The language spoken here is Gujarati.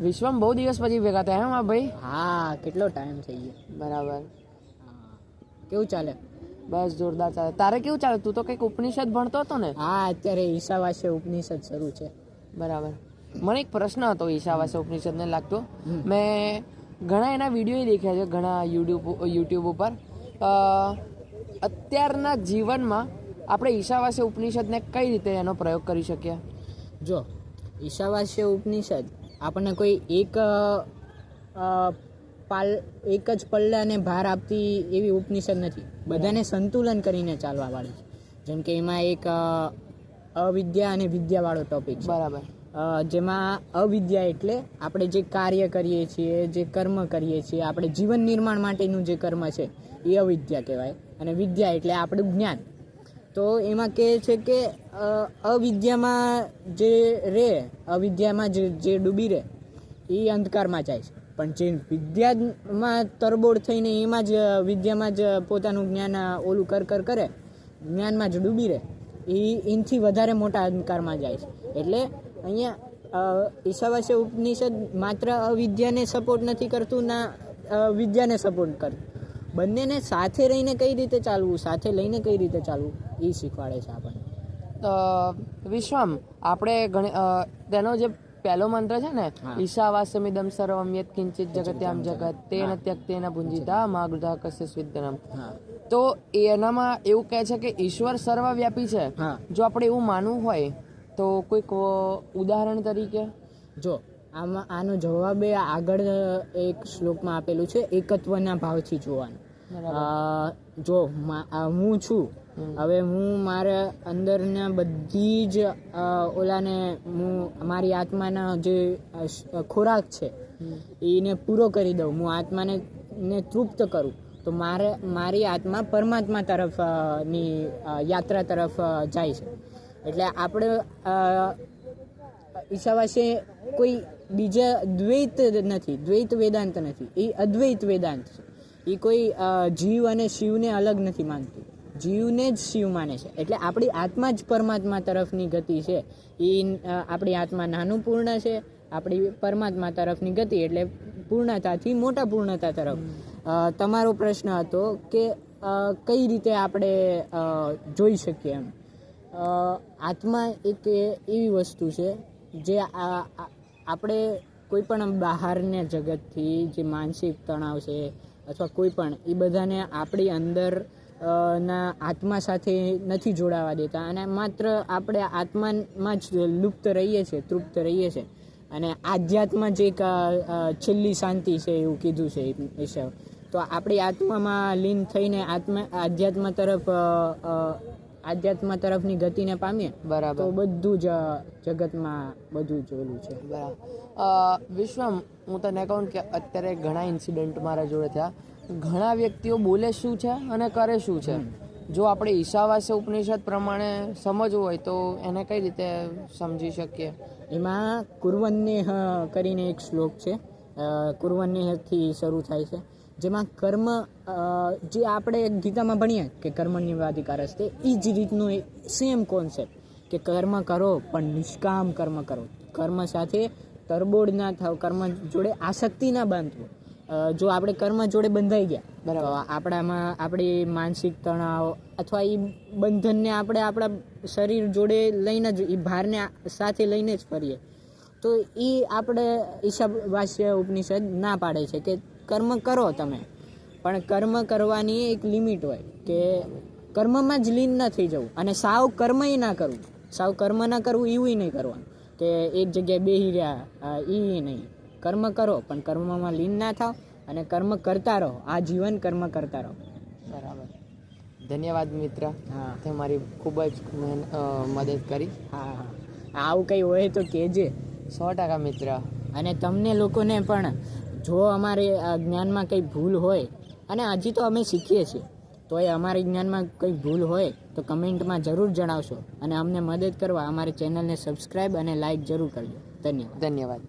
વિશ્વમ બહુ દિવસ પછી ભેગા થયા એમ ભાઈ? હા, કેટલો ટાઈમ થઈ ગયો. બરાબર. કેવું ચાલે? બસ જોરદાર ચાલે. તારે કેવું ચાલે? તું તો કંઈક ઉપનિષદ ભણતો હતો ને? હા, અત્યારે ઈશાવાસ્ય ઉપનિષદ શરૂ છે. બરાબર. મને એક પ્રશ્ન હતો ઈશાવાસ્ય ઉપનિષદને લાગતો. મેં ઘણા એના વિડીયો દેખ્યા છે, ઘણા યુટ્યુબ ઉપર. અત્યારના જીવનમાં આપણે ઈશાવાસ્ય ઉપનિષદને કઈ રીતે એનો પ્રયોગ કરી શકીએ? જો ઈશાવાસ્ય ઉપનિષદ આપણને કોઈ એક જ પલ્લાને ભાર આપતી એવી ઉપનિષદ નથી. બધાને સંતુલન કરીને ચાલવા વાળી છે. જેમ કે એમાં એક અવિદ્યા અને વિદ્યાવાળો ટોપિક છે. બરાબર. જેમાં અવિદ્યા એટલે આપણે જે કાર્ય કરીએ છીએ, જે કર્મ કરીએ છીએ, આપણે જીવન નિર્માણ માટેનું જે કર્મ છે એ અવિદ્યા કહેવાય. અને વિદ્યા એટલે આપણું જ્ઞાન. તો એમાં કહે છે કે અવિદ્યામાં જે ડૂબી રહે એ અંધકારમાં જાય છે. પણ જે વિદ્યામાં તરબોળ થઈને એમાં જ વિદ્યામાં જ પોતાનું જ્ઞાન ઓલું કરે, જ્ઞાનમાં જ ડૂબી રહે, એનાથી વધારે મોટા અંધકારમાં જાય છે. એટલે અહીંયા ઈશાવાસ્ય ઉપનિષદ માત્ર અવિદ્યાને સપોર્ટ નથી કરતું, ના વિદ્યાને સપોર્ટ કરતું. બંનેને સાથે રહીને કઈ રીતે ચાલવું, સાથે લઈને કઈ રીતે ચાલવું એ શીખવાડે છે આપણને. વિશ્વમ, આપણે તેનો જે પહેલો મંત્ર છે ને, ઈશાવાસ્યમિદં સર્વમ યત્ કિંચિત જગત્યામ જગત તેન ત્યક્તેન ભુંજિતા મા ગૃધા કસ્ય સ્વિદ્ધનમ. તો એનામાં એવું કહે છે કે ઈશ્વર સર્વવ્યાપી છે. જો આપણે એવું માનવું હોય તો કોઈક ઉદાહરણ તરીકે? જો આનો જવાબ આગળ એક શ્લોકમાં આપેલું છે, એકત્વના ભાવથી જોવાનું. જો હું છું, હવે હું મારા અંદરના બધી જ ઓલાને હું મારી આત્માના જે ખોરાક છે એને પૂરો કરી દઉં, હું આત્માને તૃપ્ત કરું, તો મારી આત્મા પરમાત્મા તરફની યાત્રા તરફ જાય છે. એટલે આપણે ઈશાવાસ્ય કોઈ બીજા દ્વૈત નથી, દ્વૈત વેદાંત નથી, એ અદ્વૈત વેદાંત છે. એ કોઈ જીવ અને શિવને અલગ નથી માનતું, જીવને જ શિવ માને છે. એટલે આપણી આત્મા જ પરમાત્મા તરફની ગતિ છે. એ આપણી આત્મા નાનું પૂર્ણ છે, આપણી પરમાત્મા તરફની ગતિ એટલે પૂર્ણતાથી મોટા પૂર્ણતા તરફ. તમારો પ્રશ્ન હતો કે કઈ રીતે આપણે જોઈ શકીએ એમ. આત્મા એક એવી વસ્તુ છે જે આપણે કોઈ પણ બહારના જગતથી જે માનસિક તણાવ છે અથવા કોઈ પણ, એ બધાને આપણી અંદર ના આત્મા સાથે નથી જોડાવા દેતા, અને માત્ર આપણે આત્મામાં જ લુપ્ત રહીએ છીએ, તૃપ્ત રહીએ છીએ. અને આધ્યાત્મ જે એક છેલ્લી શાંતિ છે એવું કીધું છે એ. તો આપણી આત્મામાં લીન થઈને આધ્યાત્મ તરફની ગતિને પામીએ, બરાબર, તો બધું જ જગતમાં બધું જ ઓલું છે. બરાબર. વિશ્વમ, હું તને કહું કે અત્યારે ઘણા ઇન્સિડન્ટ મારા જોડે થયા. ઘણા વ્યક્તિઓ બોલે શું છે અને કરે શું છે. જો આપણે ઈશાવાસ્ય ઉપનિષદ પ્રમાણે સમજવું હોય તો એને કઈ રીતે સમજી શકીએ? એમાં કુર્વન્નેહ કરીને એક શ્લોક છે, કુર્વન્નેહથી શરૂ થાય છે, જેમાં કર્મ જે આપણે ગીતામાં ભણીએ કે કર્મણ્યવાધિકારસ્તે, એ જ રીતનું સેમ કોન્સેપ્ટ કે કર્મ કરો પણ નિષ્કામ કર્મ કરો, કર્મ સાથે તરબોળ ના થાવ, કર્મ જોડે આસક્તિ ના બાંધવો. જો આપણે કર્મ જોડે બંધાઈ ગયા, બરાબર, આપણામાં આપણી માનસિક તણાવ અથવા એ બંધનને આપણે આપણા શરીર જોડે લઈને જ, એ ભારને સાથે લઈને જ ફરીએ, તો એ આપણે ઈશાવાસ્ય ઉપનિષદ ના પાડે છે કે કર્મ કરો તમે, પણ કર્મ કરવાની એક લિમિટ હોય કે કર્મમાં જ લીન ન થઈ જવું, અને સાવ કર્મ ના કરવું, સાવ કર્મ ના કરવું એવું નહીં કરવાનું કે એક જગ્યાએ બેસી રહ્યા એ નહીં. કર્મ કરો પણ કર્મમાં લીન ના થાવ અને કર્મ કરતા રહો, આ જીવન કર્મ કરતા રહો. બરાબર. ધન્યવાદ મિત્ર. હા, તે મારી ખૂબ જ મદદ કરી. હા, આવું કંઈ હોય તો કહેજે. 100% મિત્ર. અને તમને લોકોને પણ જો અમારે જ્ઞાનમાં કંઈ ભૂલ હોય, અને હજી તો અમે શીખીએ છીએ, તો એ અમારી જ્ઞાનમાં કંઈ ભૂલ હોય તો કમેન્ટમાં જરૂર જણાવશો, અને અમને મદદ કરવા અમારી ચેનલને સબસ્ક્રાઈબ અને લાઈક જરૂર કરજો. ધન્યવાદ.